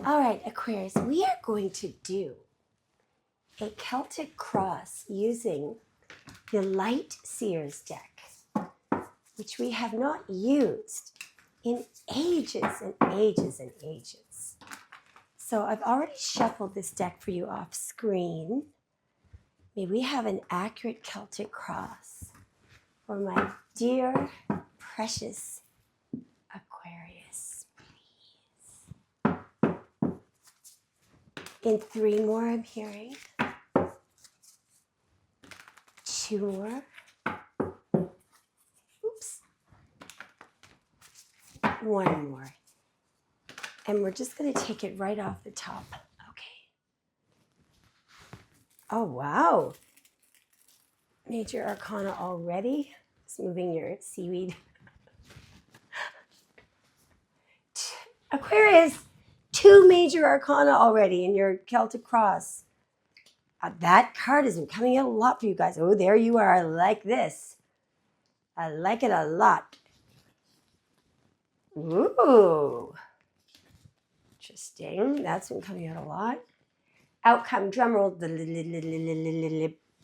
All right, Aquarius, we are going to do a Celtic cross using the Light Seers deck, which we have not used in ages and ages and ages. So I've already shuffled this deck for you off screen. May we have an accurate Celtic cross for my dear, precious Aquarius, please. In 3 more, I'm hearing. 2 more. Oops. 1 more. And we're just going to take it right off the top. Okay. Oh, wow. Major Arcana already. Just moving your seaweed. Aquarius, 2 Major Arcana already in your Celtic cross. That card has been coming out a lot for you guys. Oh, there you are. I like this. I like it a lot. Ooh. Interesting. That's been coming out a lot. Outcome, drumroll.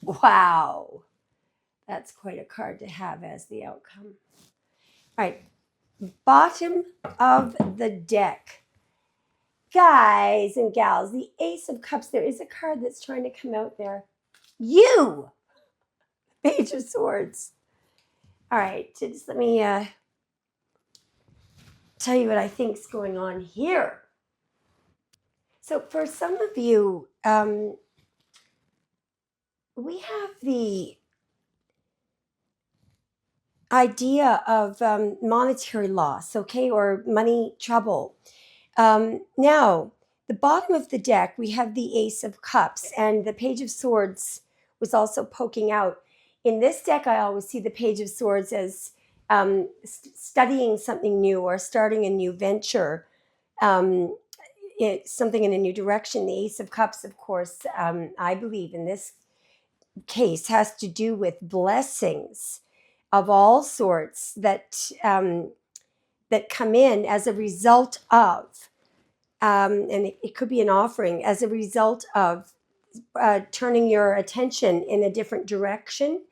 Wow. That's quite a card to have as the outcome. All right. Bottom of the deck. Guys and gals, the Ace of Cups. There is a card that's trying to come out there. You! Page of Swords. All right. Just let me tell you what I think is going on here. So for some of you, we have the idea of monetary loss, okay, or money trouble. Now, the bottom of the deck, we have the Ace of Cups, and the Page of Swords was also poking out. In this deck, I always see the Page of Swords as studying something new or starting a new venture, something in a new direction. The Ace of Cups, of course, I believe in this case, has to do with blessings of all sorts that that come in as a result of, and it could be an offering as a result of turning your attention in a different direction.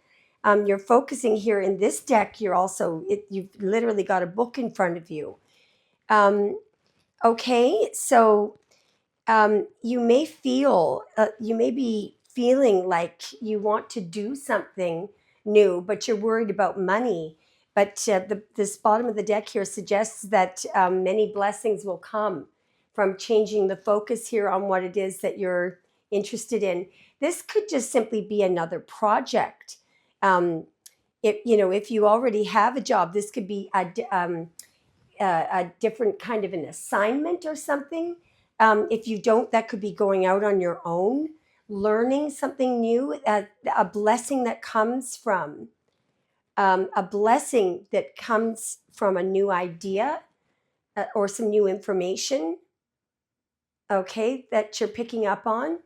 You're focusing here in this deck. You're also, you've literally got a book in front of you. Okay, so you may feel, you may be feeling like you want to do something new, but you're worried about money. But this bottom of the deck here suggests that many blessings will come from changing the focus here on what it is that you're interested in. This could just simply be another project. If you already have a job, this could be a different kind of an assignment or something. If you don't, that could be going out on your own, learning something new, a blessing that comes from a new idea or some new information, okay, that you're picking up on.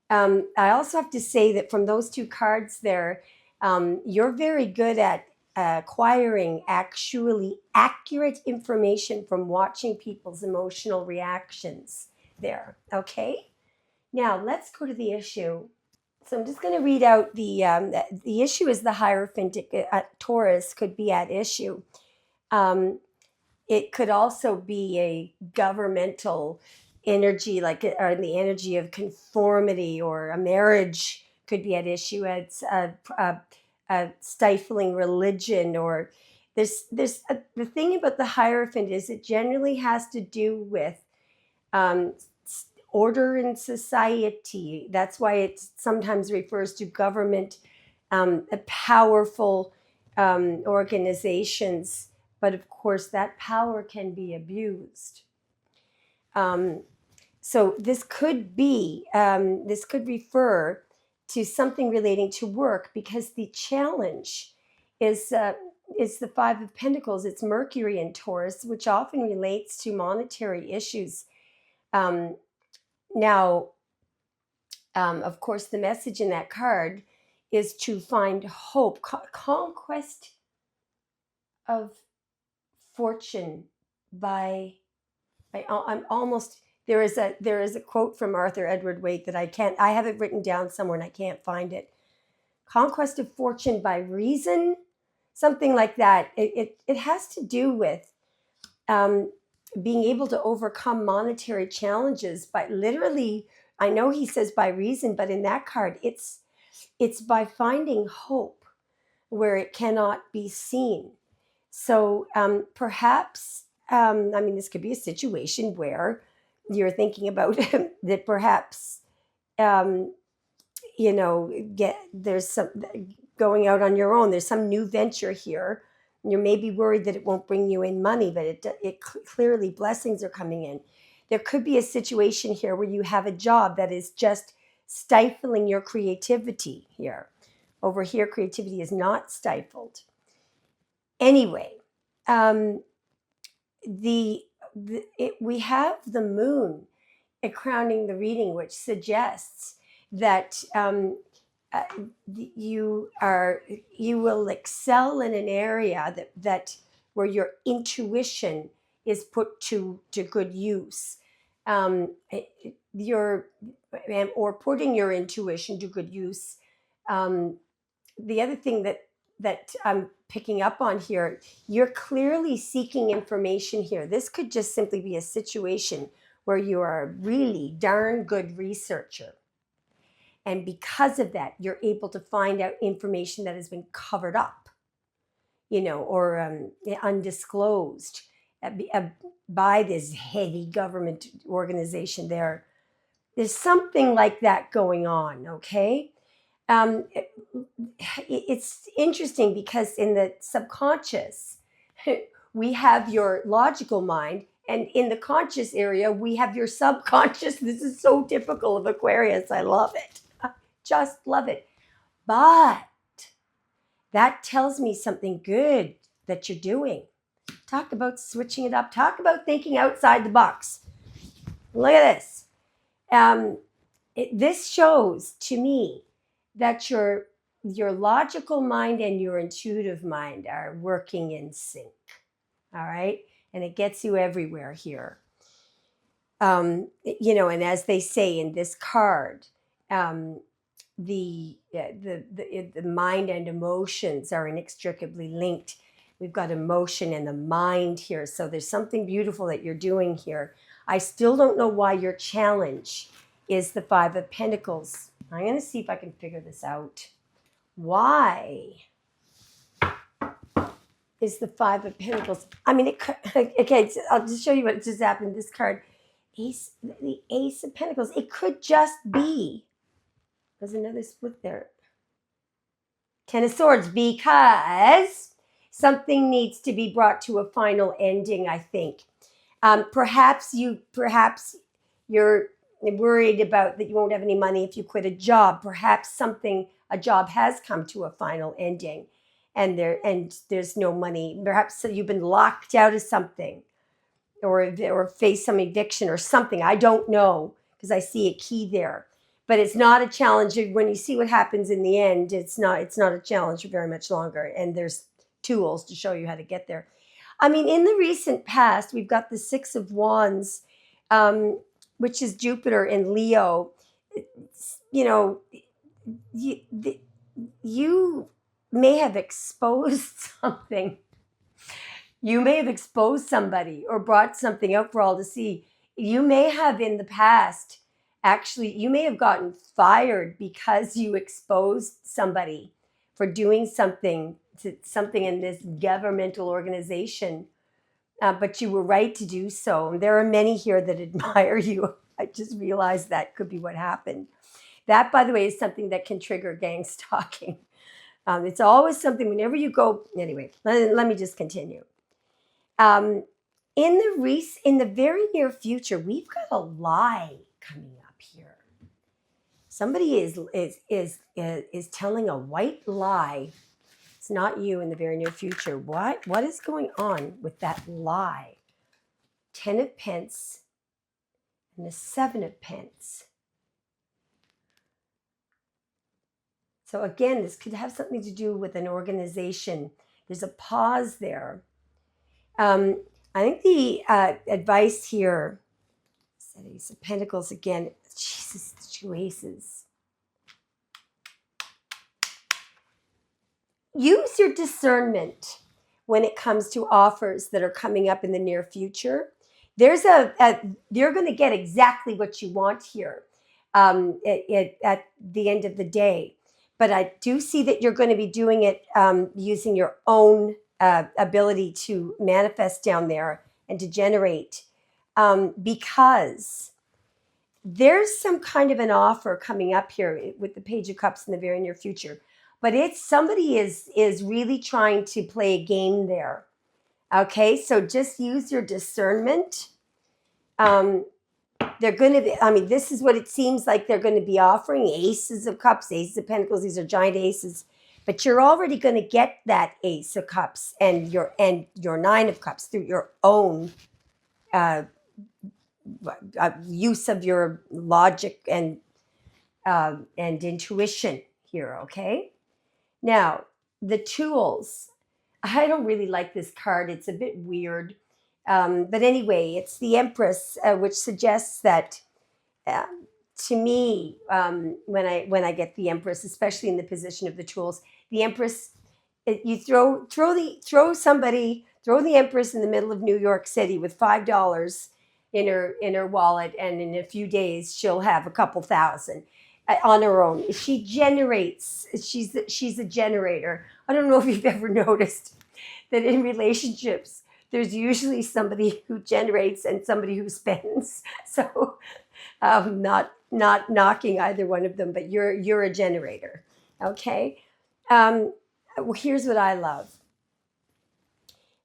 I also have to say that from those 2 cards there, you're very good at acquiring actually accurate information from watching people's emotional reactions there. Okay, now let's go to the issue. So I'm just going to read out the issue is the Hierophant. Taurus could be at issue. It could also be a governmental energy, like or the energy of conformity, or a marriage could be at issue. It's a stifling religion, or the thing about the Hierophant is it generally has to do with order in society. That's why it sometimes refers to government, powerful organizations. But of course, that power can be abused. So this could refer to something relating to work, because the challenge is the 5 of Pentacles. It's Mercury in Taurus, which often relates to monetary issues. Now, of course, the message in that card is to find hope, conquest of fortune by I'm almost There is a quote from Arthur Edward Waite that I have it written down somewhere and I can't find it. Conquest of fortune by reason, something like that. It has to do with being able to overcome monetary challenges by literally, I know he says by reason, but in that card, it's by finding hope where it cannot be seen. So perhaps, I mean, this could be a situation where you're thinking about that perhaps, there's some going out on your own. There's some new venture here. You may be worried that it won't bring you in money, but it clearly blessings are coming in. There could be a situation here where you have a job that is just stifling your creativity here. Over here, creativity is not stifled. Anyway, we have the moon crowning the reading, which suggests that you will excel in an area that where your intuition is put to good use. Or putting your intuition to good use. The other thing that I'm picking up on here, you're clearly seeking information here. This could just simply be a situation where you are a really darn good researcher. And because of that, you're able to find out information that has been covered up, or undisclosed by this heavy government organization there. There's something like that going on, okay? It's interesting because in the subconscious, we have your logical mind, and in the conscious area, we have your subconscious. This is so typical of Aquarius. I love it. Just love it. But that tells me something good that you're doing. Talk about switching it up. Talk about thinking outside the box. Look at this. This shows to me that your logical mind and your intuitive mind are working in sync. All right? And it gets you everywhere here. And as they say in this card, the mind and emotions are inextricably linked. We've got emotion and the mind here. So there's something beautiful that you're doing here. I still don't know why your challenge is the Five of Pentacles. I'm going to see if I can figure this out. Why is the Five of Pentacles? I mean, okay, I'll just show you what just happened. This card, the Ace of Pentacles. It could just be, there's another split there. Ten of Swords, because something needs to be brought to a final ending, I think. Perhaps you're worried about that you won't have any money if you quit a job. Perhaps a job has come to a final ending and there's no money. Perhaps you've been locked out of something or face some eviction or something. I don't know, because I see a key there. But it's not a challenge. When you see what happens in the end, it's not a challenge for very much longer. And there's tools to show you how to get there. I mean, in the recent past, we've got the Six of Wands, which is Jupiter in Leo. You may have exposed something. You may have exposed somebody or brought something out for all to see. You may have in the past, actually, you may have gotten fired because you exposed somebody for doing something in this governmental organization. But you were right to do so. There are many here that admire you. I just realized that could be what happened. That, by the way, is something that can trigger gang stalking. It's always something whenever you go. Anyway, let me just continue. In the very near future, we've got a lie coming up here. Somebody is telling a white lie. It's not you in the very near future. What is going on with that lie? 10 of Pence and the 7 of Pence. So again, this could have something to do with an organization. There's a pause there. I think the advice here, Ace of Pentacles again. Jesus, 2 aces. Use your discernment when it comes to offers that are coming up in the near future. There's you're going to get exactly what you want here at the end of the day. But I do see that you're going to be doing it using your own ability to manifest down there and to generate, because there's some kind of an offer coming up here with the Page of Cups in the very near future. But it's somebody is really trying to play a game there. Okay, so just use your discernment. They're going to be, I mean, this is what it seems like they're going to be offering. Aces of Cups, Aces of Pentacles. These are giant aces. But you're already going to get that Ace of Cups and your Nine of Cups through your own use of your logic and intuition here, okay? Now, the tools. I don't really like this card. It's a bit weird. But anyway, it's the Empress, which suggests that to me, when I get the Empress, especially in the position of the tools, the Empress, you throw the Empress in the middle of New York City with $5 in her wallet, and in a few days she'll have a couple thousand on her own. She generates. She's a generator. I don't know if you've ever noticed that in relationships there's usually somebody who generates and somebody who spends. So not knocking either one of them, but you're a generator. Okay. Here's what I love.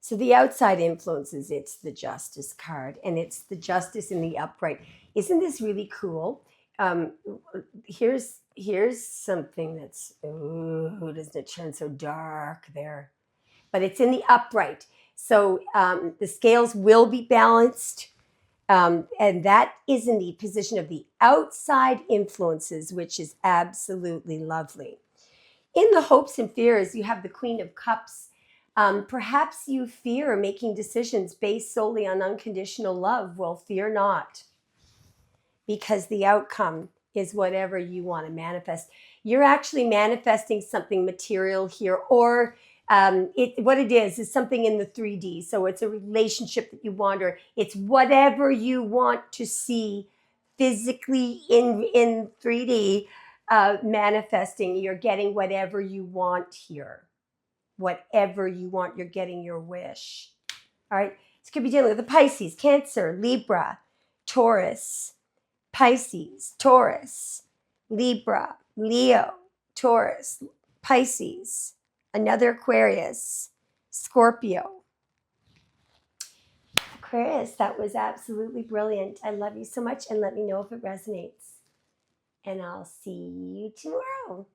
So the outside influences, it's the Justice card, and it's the Justice in the upright. Isn't this really cool? Here's something that's, doesn't it turn so dark there? But it's in the upright. So the scales will be balanced. And that is in the position of the outside influences, which is absolutely lovely. In the hopes and fears, you have the Queen of Cups. Perhaps you fear making decisions based solely on unconditional love. Well, fear not, because the outcome is whatever you want to manifest. You're actually manifesting something material here, or what it is something in the 3D. So it's a relationship that you want, or it's whatever you want to see physically in 3D manifesting. You're getting whatever you want here. Whatever you want, you're getting your wish. All right. This could be dealing with the Pisces, Cancer, Libra, Taurus, Pisces, Taurus, Libra, Leo, Taurus, Pisces, another Aquarius, Scorpio. Aquarius, that was absolutely brilliant. I love you so much, and let me know if it resonates. And I'll see you tomorrow.